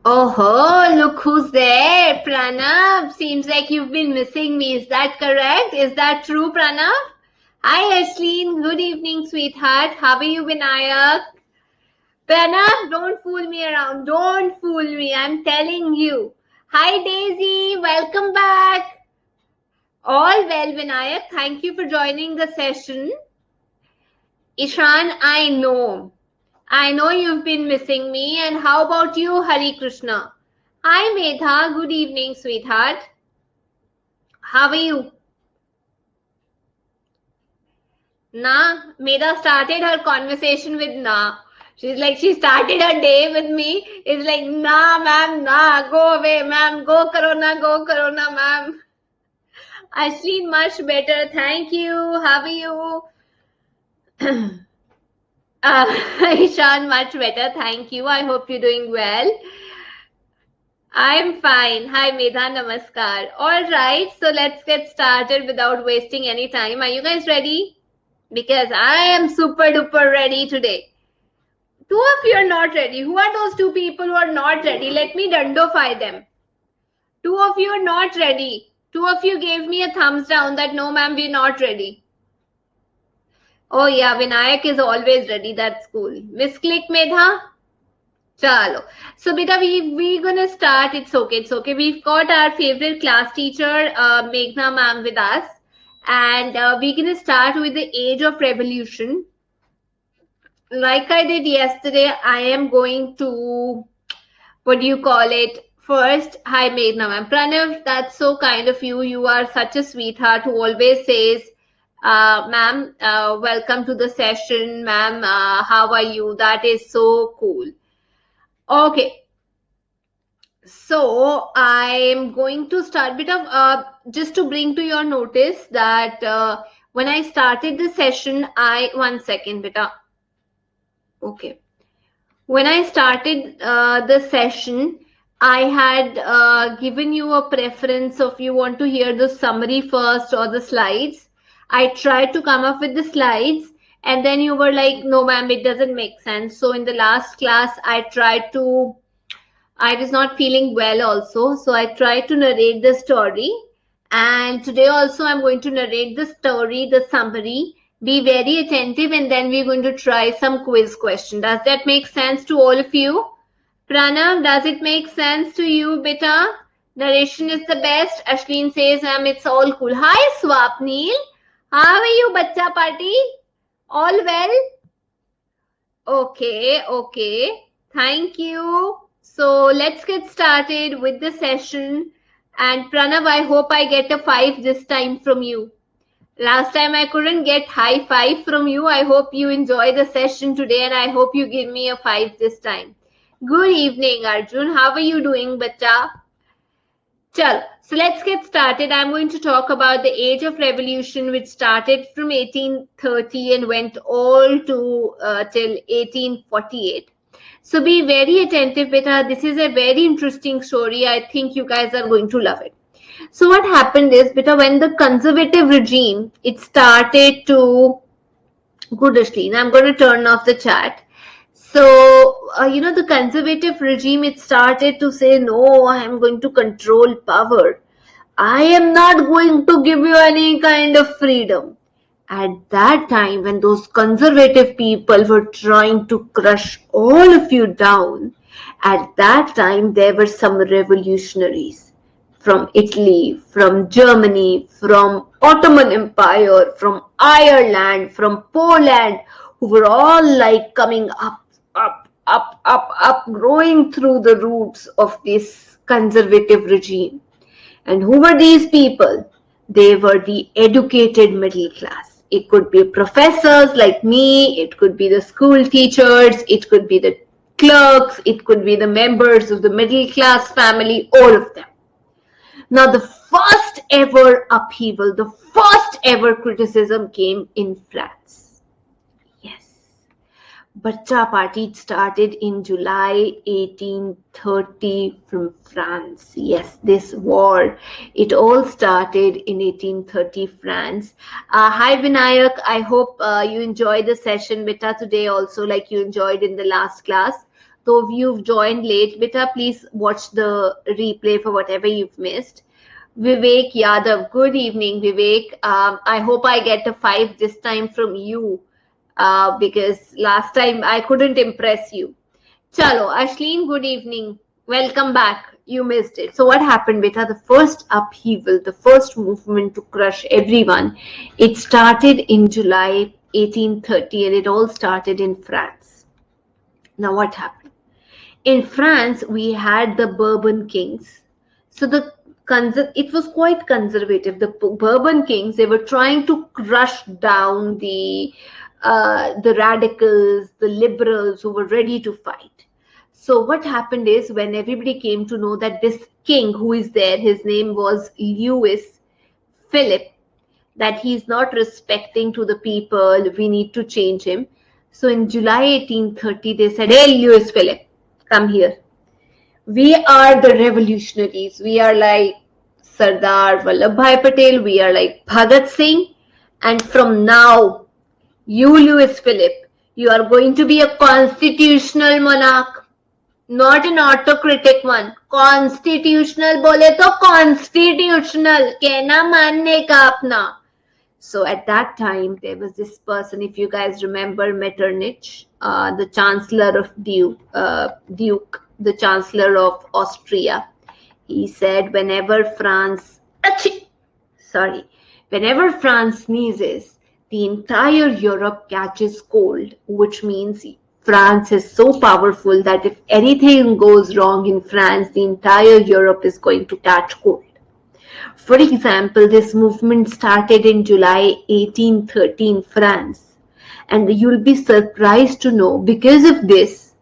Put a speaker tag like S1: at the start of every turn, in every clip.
S1: Oh, look who's there. Pranav, seems like you've been missing me. Is that correct? Is that true, Pranav? Hi, Ashleen. Good evening, sweetheart. How are you, Vinayak? Pranav, don't fool me around. Don't fool me. I'm telling you. Hi, Daisy. Welcome back. All well, Vinayak. Thank you for joining the session. Ishan, I know you've been missing me. And how about you, Hari Krishna? Hi, Medha. Good evening, sweetheart. How are you? Na, Medha started her conversation with Na. She's like, she started her day with me. It's like, nah, ma'am, nah, go away, ma'am, go corona, ma'am. Ashleen, much better. Thank you. How are you? Ishan, much better. Thank you. I hope you're doing well. I'm fine. Hi, Medha. Namaskar. All right. So let's get started without wasting any time. Are you guys ready? Because I am super duper ready today. Two of you are not ready. Who are those two people who are not ready? Let me dundofy them. Two of you are not ready. Two of you gave me a thumbs down that no, ma'am, we're not ready. Oh yeah, Vinayak is always ready. That's cool. Misclick Medha? Chalo. So beta, we're gonna start. It's okay. We've got our favorite class teacher, Meghna ma'am, with us, and we're gonna start with the age of revolution. Like I did yesterday, I am going to, what do you call it? First, hi Meghna ma'am. Pranav, that's so kind of you. You are such a sweetheart who always says, ma'am, welcome to the session. Ma'am, how are you? That is so cool. Okay. So I'm going to start bit of just to bring to your notice that when I started the session, one second, beta. Okay. When I started the session, I had given you a preference of you want to hear the summary first or the slides. I tried to come up with the slides and then you were like, no, ma'am, it doesn't make sense. So in the last class, I was not feeling well also. So I tried to narrate the story. And today also I'm going to narrate the story, the summary. Be very attentive and then we're going to try some quiz question. Does that make sense to all of you? Pranav, does it make sense to you, beta? Narration is the best. Ashleen says, it's all cool. Hi, Swapnil. How are you, Bacha Party? All well? Okay. Thank you. So let's get started with the session. And Pranav, I hope I get a 5 this time from you. Last time I couldn't get high 5 from you. I hope you enjoy the session today and I hope you give me a 5 this time. Good evening, Arjun. How are you doing, bacha? Chal. So let's get started. I'm going to talk about the age of revolution, which started from 1830 and went all to till 1848. So be very attentive, beta. This is a very interesting story. I think you guys are going to love it. So what happened is, beta, when the conservative regime, it started to, good Ashleen, I'm going to turn off the chat. So, the conservative regime, it started to say, no, I am going to control power. I am not going to give you any kind of freedom. At that time, when those conservative people were trying to crush all of you down, at that time, there were some revolutionaries from Italy, from Germany, from Ottoman Empire, from Ireland, from Poland, who were all like coming up, growing through the roots of this conservative regime. And who were these people? They were the educated middle class. It could be professors like me, it could be the school teachers, it could be the clerks, it could be the members of the middle class family, all of them. Now, the first ever upheaval, the first ever criticism came in France. Yes. Bacha Party started in July 1830 from France. Yes, this war. It all started in 1830 France. Hi Vinayak, I hope you enjoyed the session beta today also like you enjoyed in the last class. Though you've joined late, beta, please watch the replay for whatever you've missed. Vivek Yadav, good evening, Vivek. I hope I get a 5 this time from you because last time I couldn't impress you. Chalo, Ashleen, good evening. Welcome back. You missed it. So what happened, beta? The first upheaval, the first movement to crush everyone, it started in July 1830 and it all started in France. Now what happened? In France, we had the Bourbon Kings. So it was quite conservative. The Bourbon Kings, they were trying to crush down the radicals, the liberals who were ready to fight. So what happened is when everybody came to know that this king who is there, his name was Louis Philip, that he's not respecting to the people, we need to change him. So in July 1830, they said, hey, Louis Philip, come here. We are the revolutionaries. We are like Sardar Vallabhbhai Patel. We are like Bhagat Singh. And from now, you, Louis Philip, you are going to be a constitutional monarch, not an autocratic one. Constitutional bole to constitutional. Kehna manne ka apna. So at that time, there was this person, if you guys remember Metternich, the Chancellor of Duke, the Chancellor of Austria. He said whenever France sneezes, the entire Europe catches cold, which means France is so powerful that if anything goes wrong in France, the entire Europe is going to catch cold. For example, this movement started in July 1830 in France, and you'll be surprised to know because of this,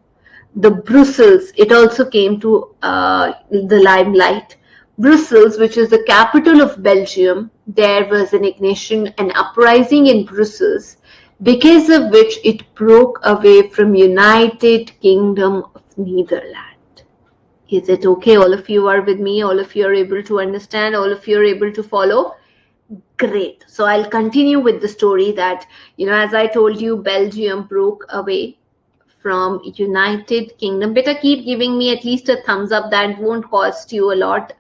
S1: the Brussels, it also came to the limelight. Brussels, which is the capital of Belgium, there was an uprising in Brussels, because of which it broke away from United Kingdom of Netherlands. Is it okay? All of you are with me. All of you are able to understand. All of you are able to follow. Great. So I'll continue with the story that, as I told you, Belgium broke away from United Kingdom. Better keep giving me at least a thumbs up. That won't cost you a lot.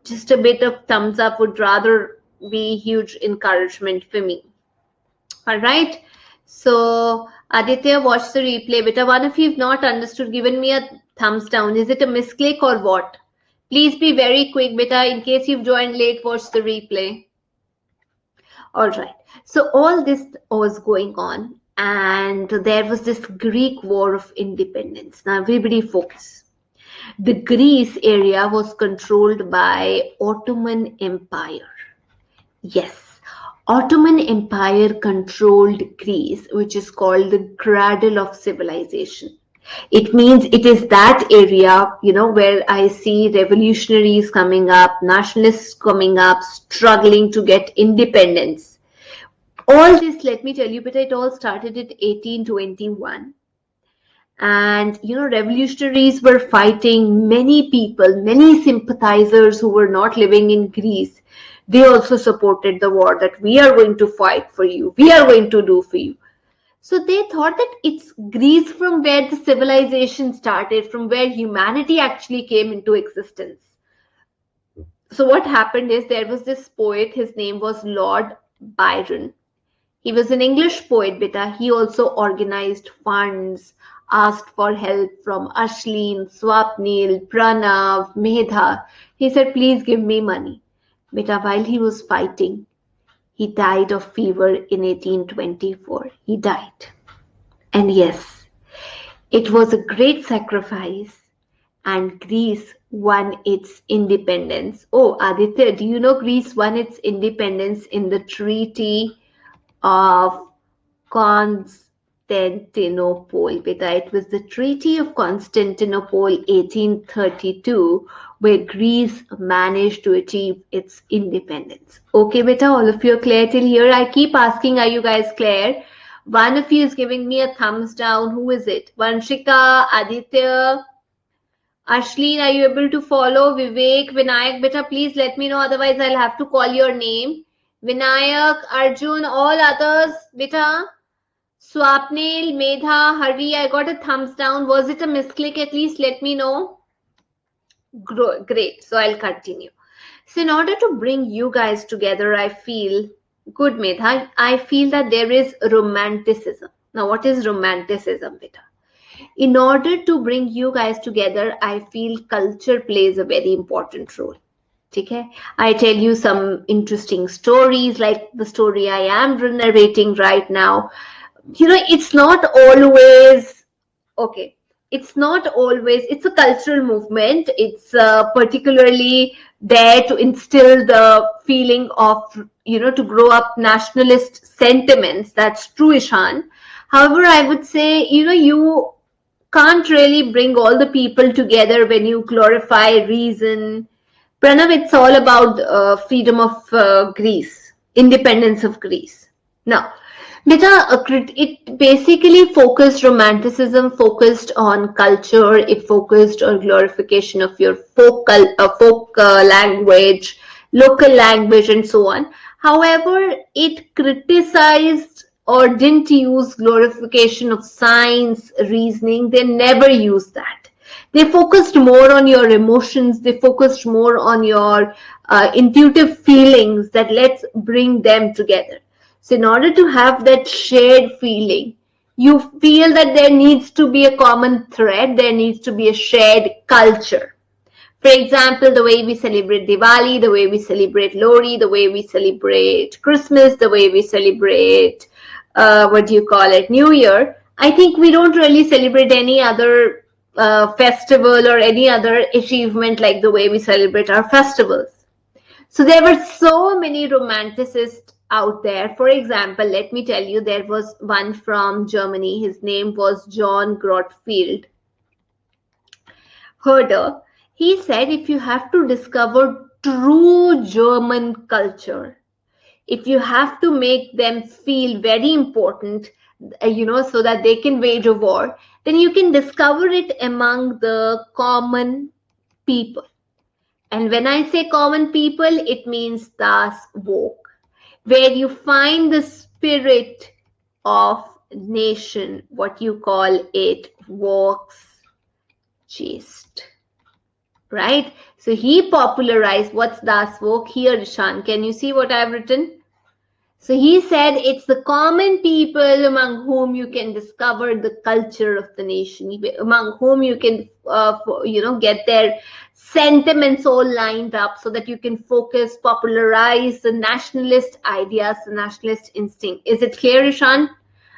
S1: Just a bit of thumbs up would rather be huge encouragement for me. All right. So Aditya, watch the replay. Beta, one of you have not understood, given me a thumbs down. Is it a misclick or what? Please be very quick, beta. In case you've joined late, watch the replay. All right. So all this was going on, and there was this Greek War of Independence. Now everybody focus. The Greece area was controlled by Ottoman Empire. Yes. Ottoman Empire controlled Greece, which is called the Cradle of Civilization. It means it is that area, where I see revolutionaries coming up, nationalists coming up, struggling to get independence. All this, let me tell you, but it all started at 1821. And, revolutionaries were fighting many people, many sympathizers who were not living in Greece. They also supported the war, that we are going to fight for you. We are going to do for you. So they thought that it's Greece from where the civilization started, from where humanity actually came into existence. So what happened is there was this poet, his name was Lord Byron. He was an English poet, beta. He also organized funds, asked for help from Ashleen, Swapnil, Pranav, Medha. He said, please give me money. Beta, while he was fighting, he died of fever in 1824. He died. And yes, it was a great sacrifice, and Greece won its independence. Oh, Aditya, do you know Greece won its independence in the Treaty of Constantinople? Beta, it was the Treaty of Constantinople, 1832, where Greece managed to achieve its independence. Okay, beta, all of you are clear till here? I keep asking, are you guys clear? One of you is giving me a thumbs down. Who is it? Vanshika, Aditya, Ashleen, are you able to follow? Vivek, Vinayak, beta, please let me know. Otherwise, I'll have to call your name. Vinayak, Arjun, all others, beta. Swapnil, Medha, Hari, I got a thumbs down. Was it a misclick? At least let me know. Great. So I'll continue. So in order to bring you guys together, I feel good, Medha. I feel that there is romanticism. Now, what is romanticism, Beta? In order to bring you guys together, I feel culture plays a very important role. Okay, I tell you some interesting stories like the story I am narrating right now. It's not always okay. It's a cultural movement. It's particularly there to instill the feeling of, to grow up nationalist sentiments. That's true, Ishan. However, I would say, you can't really bring all the people together when you glorify reason. Pranav, it's all about freedom of Greece, independence of Greece. Now, Beta, it basically focused, romanticism focused on culture, it focused on glorification of your folk language, local language, and so on. However, it criticized or didn't use glorification of science, reasoning. They never used that. They focused more on your emotions, they focused more on your intuitive feelings, that let's bring them together. So in order to have that shared feeling, you feel that there needs to be a common thread, there needs to be a shared culture. For example, the way we celebrate Diwali, the way we celebrate Lori, the way we celebrate Christmas, the way we celebrate, New Year. I think we don't really celebrate any other festival or any other achievement like the way we celebrate our festivals. So there were so many romanticists out there. For example, let me tell you, there was one from Germany. His name was John Grotfield Herder. He said, if you have to discover true German culture, if you have to make them feel very important, so that they can wage a war, then you can discover it among the common people. And when I say common people, it means das Volk, where you find the spirit of nation, what you call it, Volks chaste. Right? So he popularized what's das Volk here, Ishan. Can you see what I've written? So he said it's the common people among whom you can discover the culture of the nation, among whom you can, get their sentiments all lined up so that you can focus, popularize the nationalist ideas, the nationalist instinct. Is it clear, Ishan?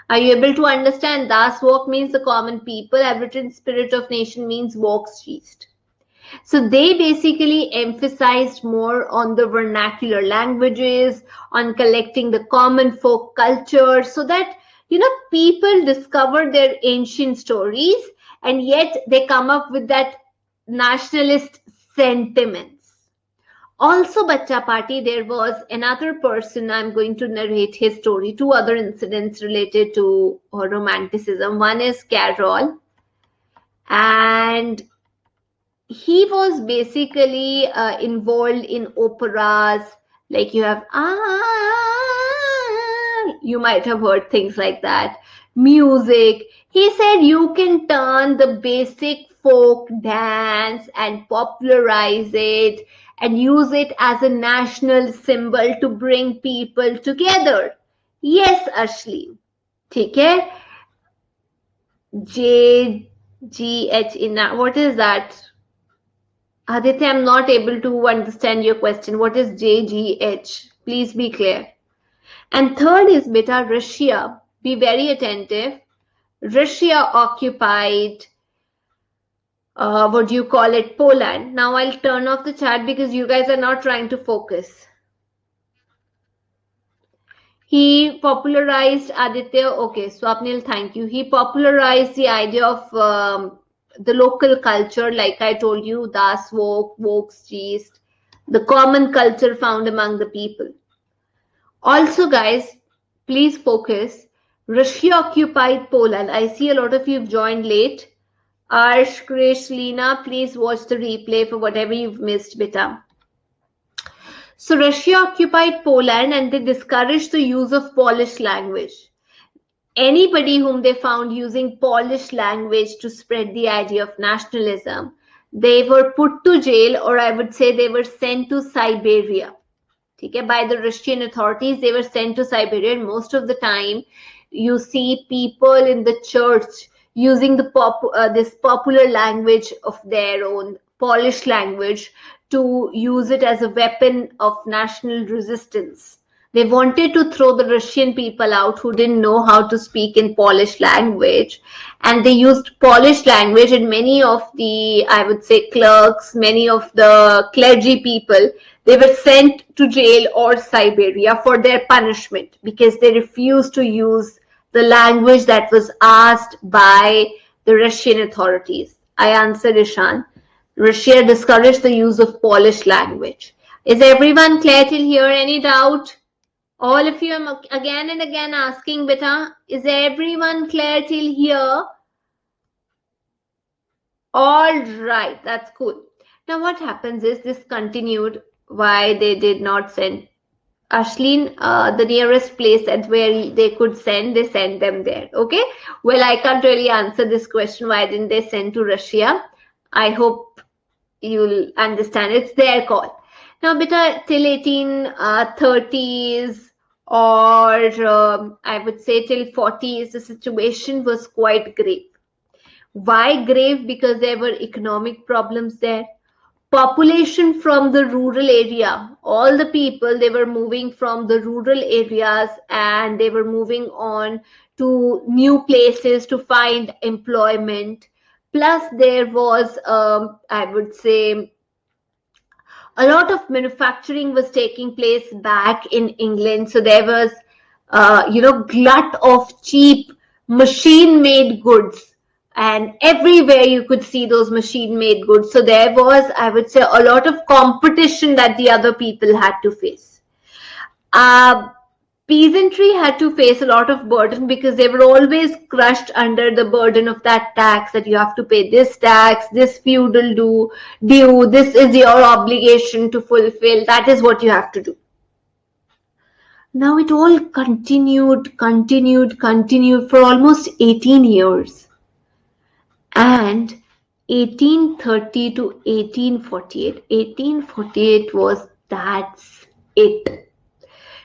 S1: Are you able to understand? Das Volk means the common people. I've written spirit of nation means Volksgeist. So they basically emphasized more on the vernacular languages, on collecting the common folk culture, so that, people discover their ancient stories and yet they come up with that nationalist sentiments. Also, Bacha Party, there was another person, I'm going to narrate his story, two other incidents related to romanticism. One is Carol, and he was basically involved in operas, like you have, you might have heard things like that, music. He said you can turn the basic folk dance and popularize it and use it as a national symbol to bring people together. Yes, Ashley. Okay? JGH, what is that? Aditya, I'm not able to understand your question. What is JGH? Please be clear. And third is Beta, Russia. Be very attentive. Russia occupied, Poland. Now I'll turn off the chat because you guys are not trying to focus. He popularized, Aditya, okay, Swapnil, thank you. He popularized the idea of the local culture, like I told you, Das Volk, Volksgeist, the common culture found among the people. Also, guys, please focus. Russia occupied Poland. I see a lot of you have joined late. Arsh, Krish, Lena, please watch the replay for whatever you've missed, beta. So Russia occupied Poland and they discouraged the use of Polish language. anybody whom they found using Polish language to spread the idea of nationalism, they were put to jail, or I would say they were sent to Siberia. Okay, by the Russian authorities, they were sent to Siberia, and most of the time you see people in the church using this popular language of their own, Polish language, to use it as a weapon of national resistance. They wanted to throw the Russian people out who didn't know how to speak in Polish language, and they used Polish language, and many of the, I would say, clerks, many of the clergy people, they were sent to jail or Siberia for their punishment because they refused to use the language that was asked by the Russian authorities. I answered Ishan. Russia discouraged the use of Polish language. Is everyone clear till here? Any doubt? All of you, I'm again and again asking, beta, is everyone clear till here? All right, that's cool. Now what happens is this continued. Why they did not send Ashleen, the nearest place that where they could send, they sent them there. Okay. Well, I can't really answer this question. Why didn't they send to Russia? I hope you'll understand. It's their call. Now, beta, till 1830s or I would say till 40s, the situation was quite grave. Why grave? Because there were economic problems there. Population from the rural area, all the people, they were moving from the rural areas and they were moving on to new places to find employment. Plus there was, I would say, a lot of manufacturing was taking place back in England. So there was, glut of cheap machine-made goods. And everywhere you could see those machine-made goods. So there was, I would say, a lot of competition that the other people had to face. Peasantry had to face a lot of burden because they were always crushed under the burden of that tax, that you have to pay this tax, this feudal due, this is your obligation to fulfill, that is what you have to do. Now it all continued for almost 18 years. And 1830 to 1848, 1848 was, that's it.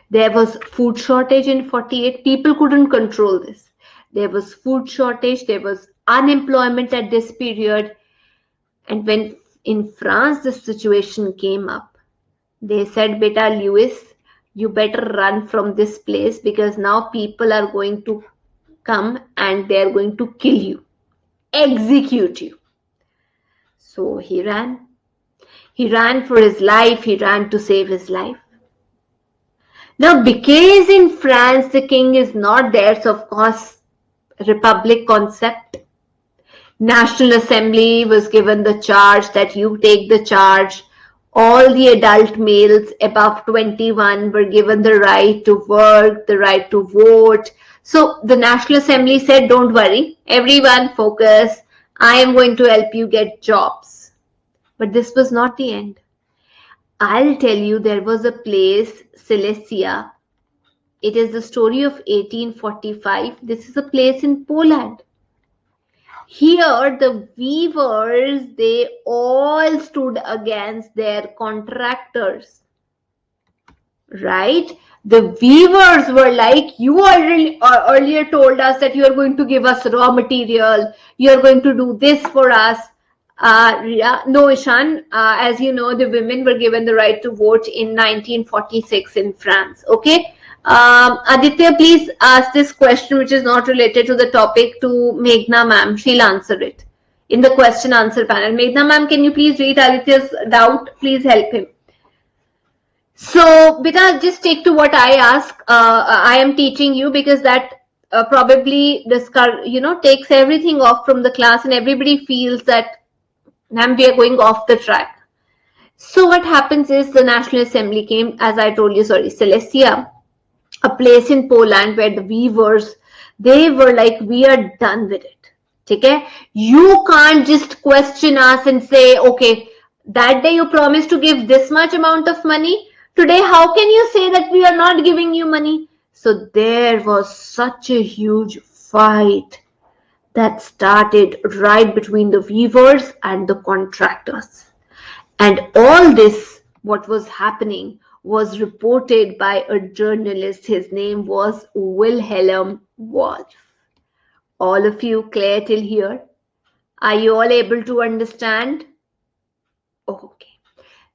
S1: There was food shortage in 48. People couldn't control this. There was food shortage. There was unemployment at this period. And when in France this situation came up, they said, beta Louis, you better run from this place because now people are going to come and they're going to kill you. Execute you. So he ran. He ran for his life. He ran to save his life. Now, because in France the king is not there, so of course, republic concept. National Assembly was given the charge that you take the charge. All the adult males above 21 were given the right to work, the right to vote. So the National Assembly said, don't worry, everyone focus. I am going to help you get jobs. But this was not the end. I'll tell you, there was a place, Silesia. It is the story of 1845. This is a place in Poland. Here, the weavers, they all stood against their contractors. Right? The weavers were like, you earlier told us that you are going to give us raw material, you are going to do this for us. No, Ishan, as you know, the women were given the right to vote in 1946 in France. Okay. Aditya, please ask this question, which is not related to the topic, to Meghna ma'am. She'll answer it in the question answer panel. Meghna ma'am, can you please read Aditya's doubt? Please help him. So, beta, just take to what I ask. I am teaching you because that probably takes everything off from the class, and everybody feels that we are going off the track. So what happens is the National Assembly came, as I told you, Silesia, a place in Poland where the weavers, they were like, we are done with it. Okay? You can't just question us and say, okay, that day you promised to give this much amount of money. Today, how can you say that we are not giving you money? So there was such a huge fight that started right between the weavers and the contractors. And all this, what was happening, was reported by a journalist. His name was Wilhelm Wolff. All of you clear till here? Are you all able to understand? Okay.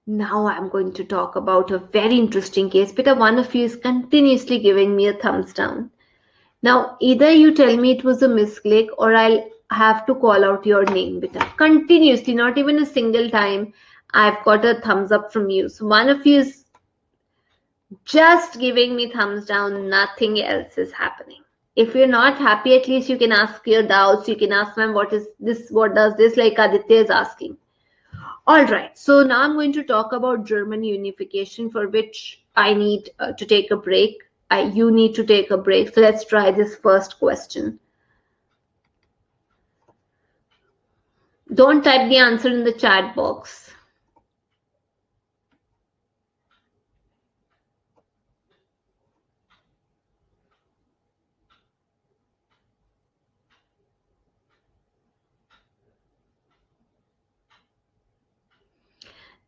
S1: Now I'm going to talk about a very interesting case. Peter, one of you is continuously giving me a thumbs down. Now, either you tell me it was a misclick or I'll have to call out your name, Beta. Continuously, not even a single time I've got a thumbs up from you. So one of you is just giving me thumbs down, nothing else is happening. If you're not happy, at least you can ask your doubts. You can ask them, what is this? What does this? Like Aditya is asking. All right. So now I'm going to talk about German unification, for which I need to take a break. You need to take a break. So let's try this first question. Don't type the answer in the chat box.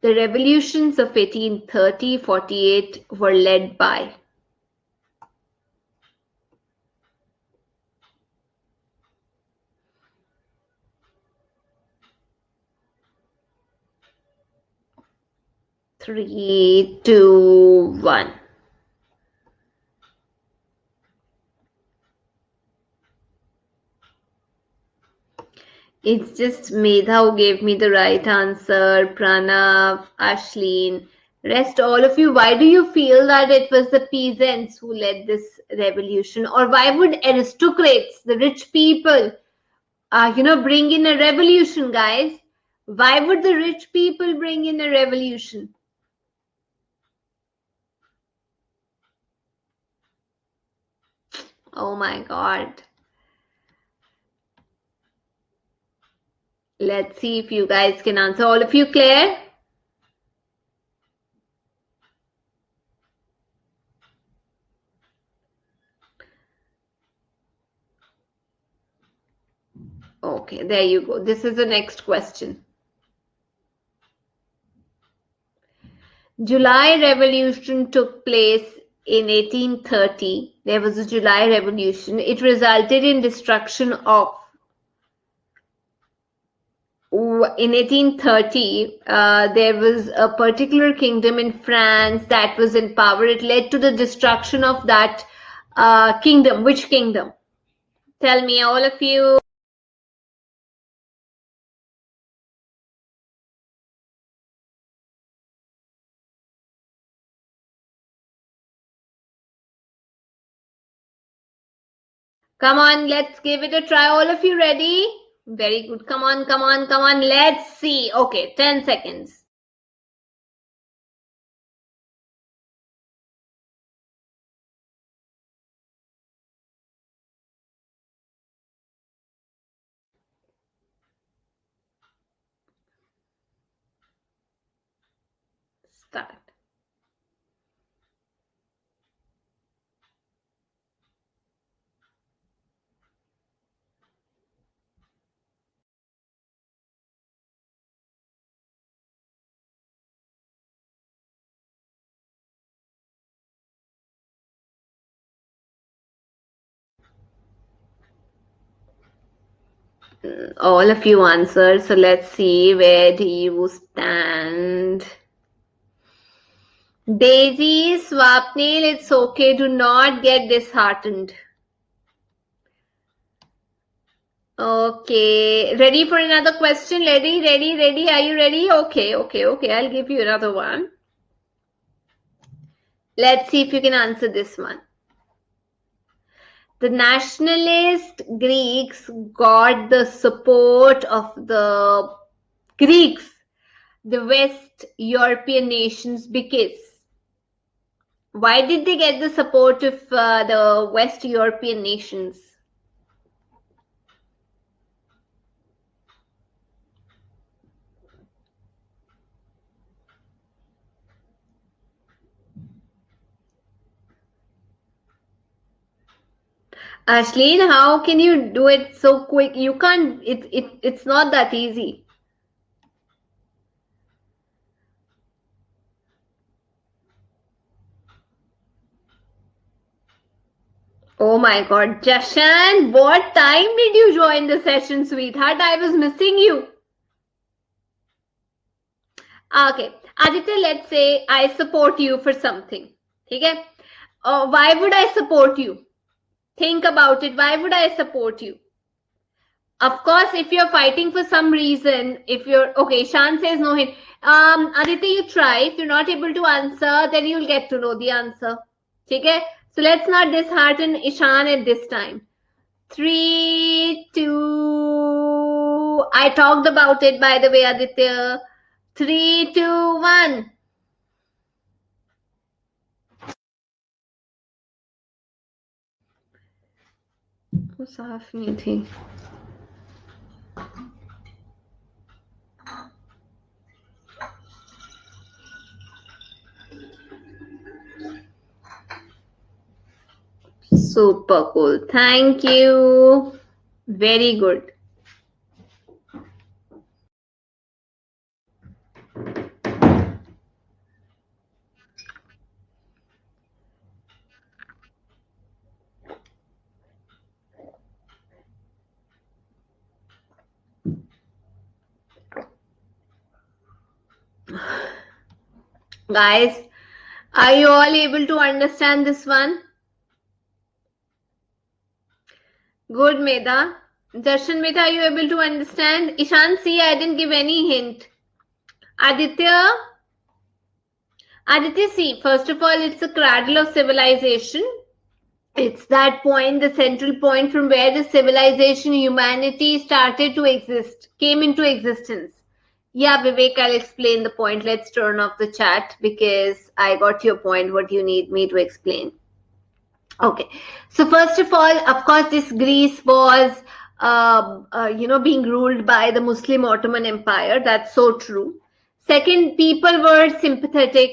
S1: The revolutions of 1830-48 were led by 3, 2, 1. It's just Medha who gave me the right answer. Pranav, Ashleen, rest all of you. Why do you feel that it was the peasants who led this revolution? Or why would aristocrats, the rich people, bring in a revolution, guys? Why would the rich people bring in a revolution? Oh my God. Let's see if you guys can answer. All of you clear? Okay, there you go. This is the next question. July Revolution took place in 1830. There was a July Revolution. It resulted in destruction of in 1830, there was a particular kingdom in France that was in power. It led to the destruction of that kingdom. Which kingdom? Tell me, all of you. Come on, let's give it a try. All of you ready? Very good. Come on, come on, come on. Let's see. Okay, 10 seconds. Start. All of you answered. So let's see, where do you stand? Daisy, Swapnil, it's okay. Do not get disheartened. Okay, ready for another question? Ready, ready, ready. Are you ready? Okay, okay, okay. I'll give you another one. Let's see if you can answer this one. The nationalist Greeks got the support of the Greeks, the West European nations, because why did they get the support of the West European nations? Ashleen, how can you do it so quick? You can't, it's not that easy. Oh my God, Jashan, what time did you join the session, sweetheart? I was missing you. Okay, Aditya, let's say I support you for something. Okay? Why would I support you? Think about it. Why would I support you? Of course, if you're fighting for some reason, if you're okay, Shan says no hint. Aditya, you try. If you're not able to answer, then you'll get to know the answer. Okay? So let's not dishearten Ishan at this time. 3, 2. I talked about it, by the way, Aditya. 3, 2, 1. वो साफ नहीं थी. Super cool. Thank you. Very good. Guys, are you all able to understand this one? Good, Medha. Darshan, Medha, are you able to understand? Ishan, see, I didn't give any hint. Aditya, see, first of all, it's a cradle of civilization. It's that point, the central point from where the civilization, humanity started to exist, came into existence. Yeah, Vivek, I'll explain the point. Let's turn off the chat because I got your point. What you need me to explain? Okay. So first of all, of course, this Greece was, being ruled by the Muslim Ottoman Empire. That's so true. Second, people were sympathetic.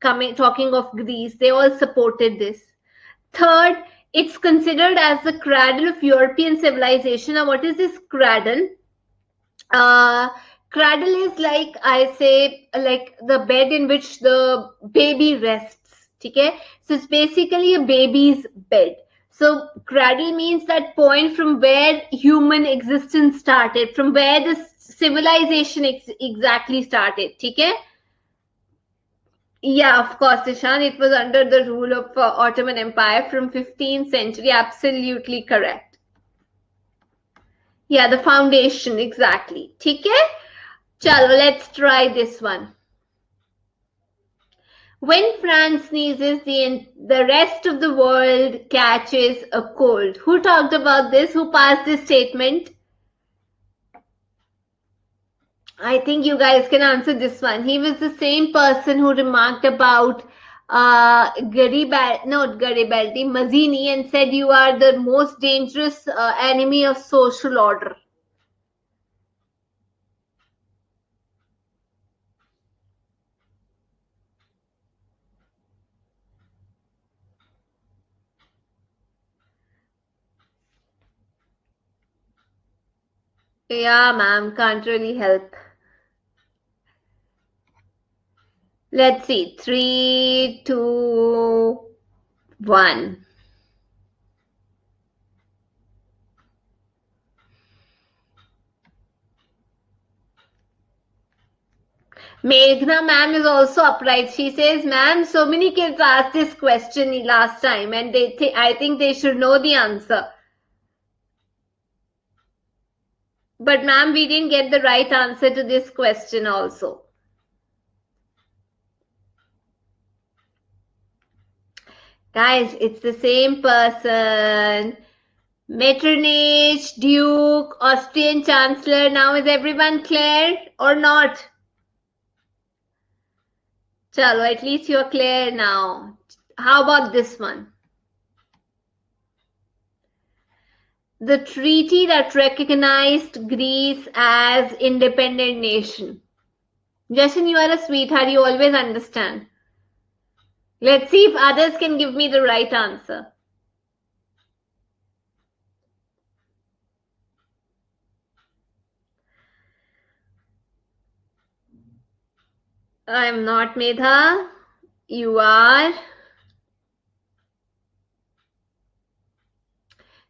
S1: Talking of Greece, they all supported this. Third, it's considered as the cradle of European civilization. Now, what is this cradle? Cradle is like I say, like the bed in which the baby rests. Okay, so it's basically a baby's bed. So cradle means that point from where human existence started, from where the civilization exactly started. Okay. Yeah, of course, Ishan. It was under the rule of Ottoman Empire from 15th century. Absolutely correct. Yeah, the foundation, exactly. Okay? Chalo, let's try this one. When France sneezes, the rest of the world catches a cold. Who talked about this? Who passed this statement? I think you guys can answer this one. He was the same person who remarked about Mazzini, and said you are the most dangerous enemy of social order. Yeah, ma'am, can't really help. Let's see. 3, 2, 1. Meghna ma'am is also upright. She says, ma'am, so many kids asked this question last time and I think they should know the answer. But ma'am, we didn't get the right answer to this question also. Guys, it's the same person. Metternich, Duke, Austrian Chancellor. Now is everyone clear or not? Chalo, at least you're clear now. How about this one? The treaty that recognized Greece as independent nation. Jashan, you are a sweetheart. You always understand. Let's see if others can give me the right answer. I am not Medha. You are.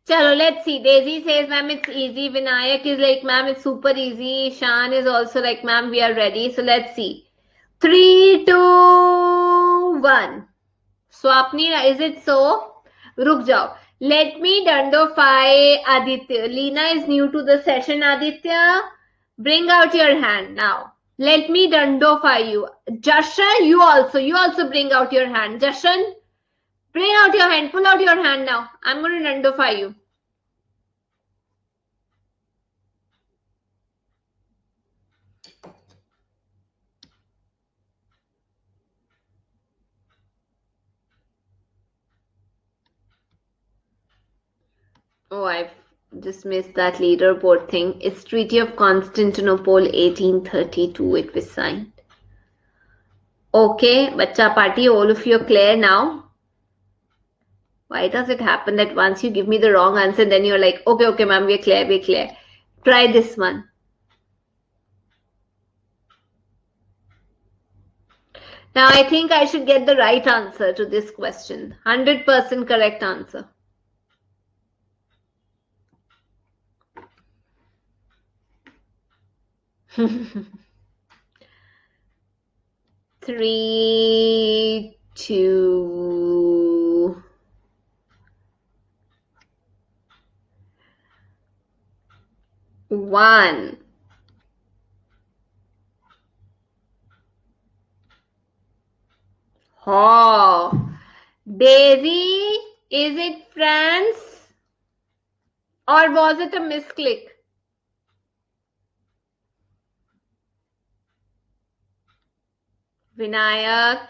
S1: Chalo, let's see. Daisy says, ma'am, it's easy. Vinayak is like, ma'am, it's super easy. Shan is also like, ma'am, we are ready. So let's see. 3, 2, 1. Swapni, is it so? Ruk jao. Let me dundofy Aditya. Leena is new to the session, Aditya. Bring out your hand now. Let me dundofy you. Jashan, you also bring out your hand. Jashan, bring out your hand. Pull out your hand now. I'm going to dundofy you. Oh, I've just missed that leaderboard thing. It's Treaty of Constantinople 1832 it was signed. Okay, Bacha Party, all of you are clear now? Why does it happen that once you give me the wrong answer, then you're like, okay, ma'am, we're clear. Try this one. Now, I think I should get the right answer to this question. 100% correct answer. Three, two, one. Oh, Daisy, is it France? Or was it a misclick? Vinayak,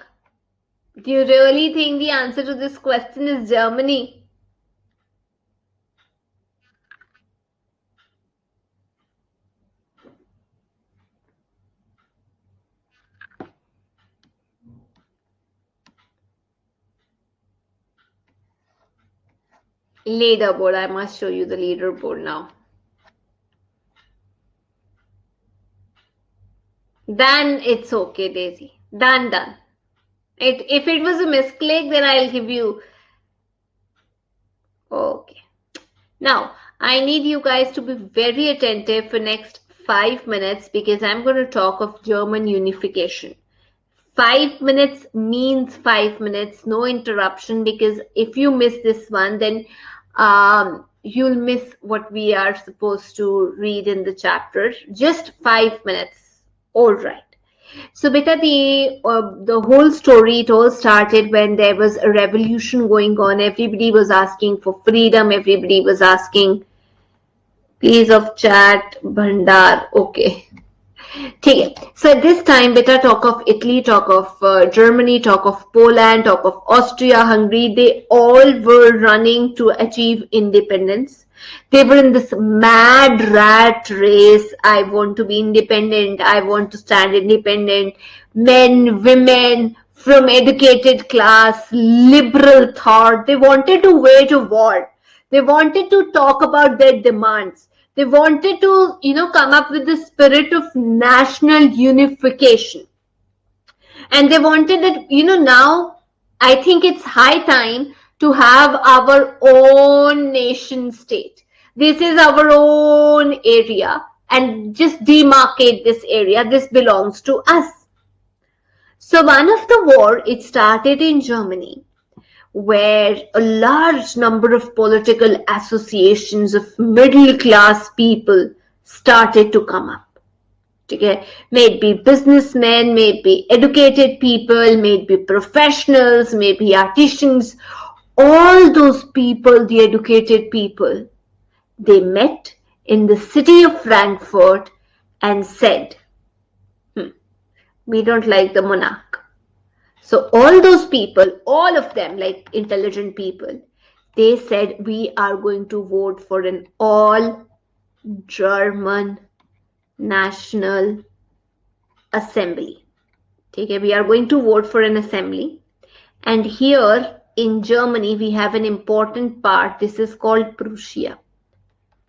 S1: do you really think the answer to this question is Germany? Leaderboard, I must show you the leaderboard now. Then it's okay, Daisy. Done. If it was a misclick, then I'll give you. Okay. Now, I need you guys to be very attentive for next 5 minutes because I'm going to talk of German unification. 5 minutes means 5 minutes, no interruption, because if you miss this one, then you'll miss what we are supposed to read in the chapter. Just 5 minutes. All right. So, beta, the whole story, it all started when there was a revolution going on. Everybody was asking for freedom. Everybody was asking, please of chat, Bhandar. Okay. Okay. So at this time, beta, talk of Italy, talk of Germany, talk of Poland, talk of Austria, Hungary. They all were running to achieve independence. They were in this mad rat race. I want to be independent. I want to stand independent. Men, women, from educated class, liberal thought. They wanted to wage a war. They wanted to talk about their demands. They wanted to, come up with the spirit of national unification. And they wanted that, now I think it's high time to have our own nation state. This is our own area and just demarcate this area. This belongs to us. So one of the war, it started in Germany, where a large number of political associations of middle class people started to come up. Okay? May it be businessmen, may it be educated people, may it be professionals, may it be artisans, all those people, the educated people, they met in the city of Frankfurt and said, we don't like the monarch. So all those people, all of them, like intelligent people, they said we are going to vote for an all German National Assembly. Okay, we are going to vote for an assembly. And here in Germany, we have an important part. This is called Prussia.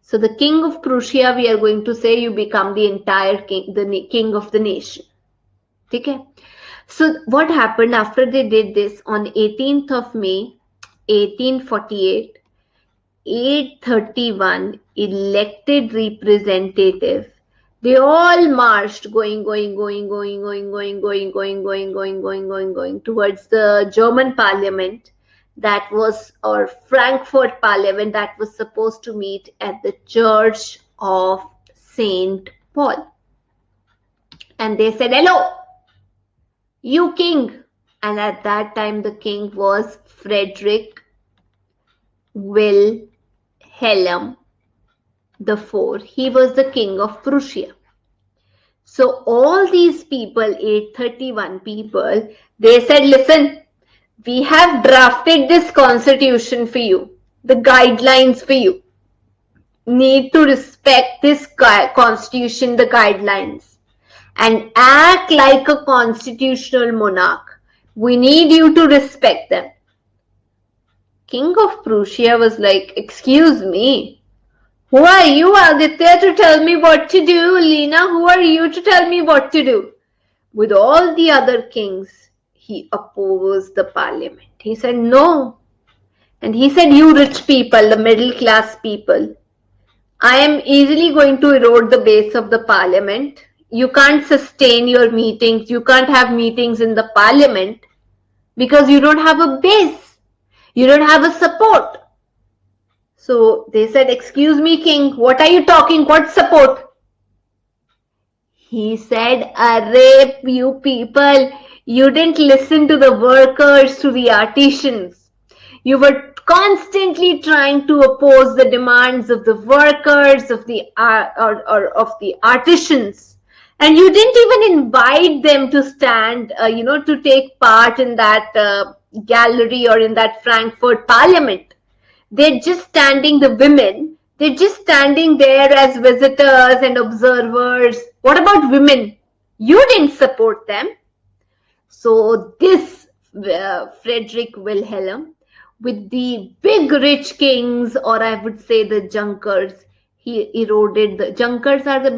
S1: So the king of Prussia, we are going to say you become the entire king, the king of the nation. Okay. So what happened after they did this on 18th of May, 1848, 831 elected representative. They all marched going towards the German parliament that was, or Frankfurt parliament that was supposed to meet at the Church of Saint Paul. And they said, hello, you king. And at that time the king was Frederick Wilhelm IV. He was the king of Prussia. So all these people, 831 people, they said, listen, we have drafted this constitution for you, the guidelines for you. Need to respect this constitution, the guidelines, and act like a constitutional monarch. We need you to respect them. King of Prussia was like, excuse me, who are you, Aditya, to tell me what to do? Lena, who are you to tell me what to do? With all the other kings, he opposed the parliament. He said, no. And he said, you rich people, the middle class people, I am easily going to erode the base of the parliament. You can't sustain your meetings. You can't have meetings in the parliament because you don't have a base. You don't have a support. So they said, excuse me, king, what are you talking? What support? He said, array, you people, you didn't listen to the workers, to the artisans. You were constantly trying to oppose the demands of the workers, of the of the artisans. And you didn't even invite them to stand, to take part in that gallery or in that Frankfurt parliament. They're just standing, the women, they're just standing there as visitors and observers. What about women? You didn't support them. So this Frederick Wilhelm, with the big rich kings, or I would say the Junkers, he eroded the Junkers are the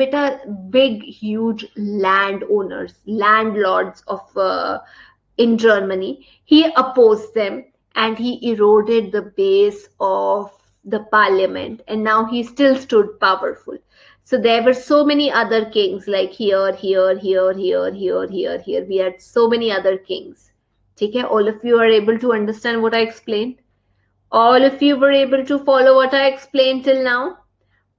S1: big, huge landowners, landlords of in Germany. He opposed them and he eroded the base of the parliament, and now he still stood powerful. So there were so many other kings, like here. We had so many other kings. Okay, all of you are able to understand what I explained? All of you were able to follow what I explained till now?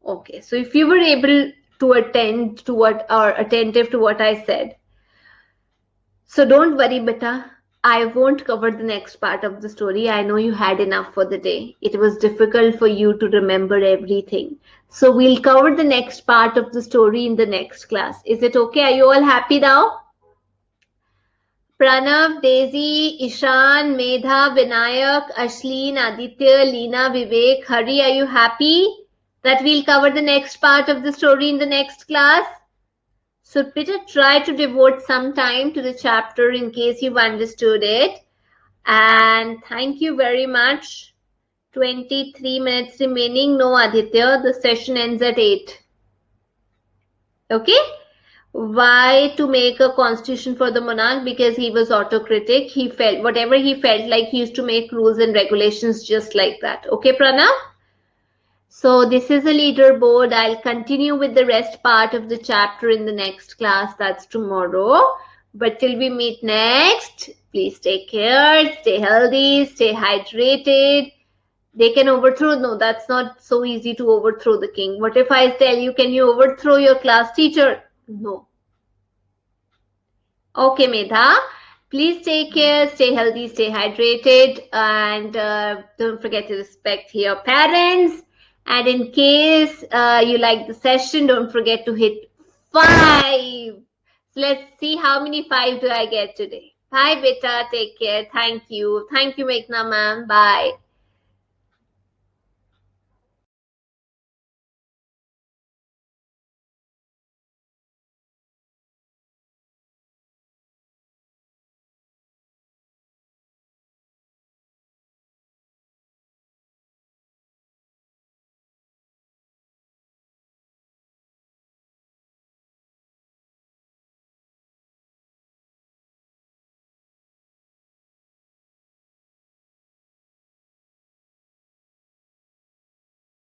S1: Okay, so if you were able to attend to what, or attentive to what I said, so don't worry, beta. I won't cover the next part of the story. I know you had enough for the day. It was difficult for you to remember everything. So we'll cover the next part of the story in the next class. Is it okay? Are you all happy now? Pranav, Daisy, Ishan, Medha, Vinayak, Ashleen, Aditya, Leena, Vivek, Hari, are you happy that we'll cover the next part of the story in the next class? So Peter, try to devote some time to the chapter in case you've understood it. And thank you very much. 23 minutes remaining. No, Aditya, the session ends at 8. Okay? Why to make a constitution for the monarch? Because he was autocratic. He felt, whatever he felt like, he used to make rules and regulations just like that. Okay, Pranav? So this is a leaderboard. I'll continue with the rest part of the chapter in the next class. That's tomorrow. But till we meet next, please take care, stay healthy, stay hydrated. They can overthrow. No, that's not so easy to overthrow the king. What if I tell you, can you overthrow your class teacher? No. Okay, Medha. Please take care, stay healthy, stay hydrated, and don't forget to respect your parents. And in case you like the session, don't forget to hit 5. So let's see how many 5 do I get today. Bye, beta. Take care. Thank you. Thank you, Meghna ma'am. Bye.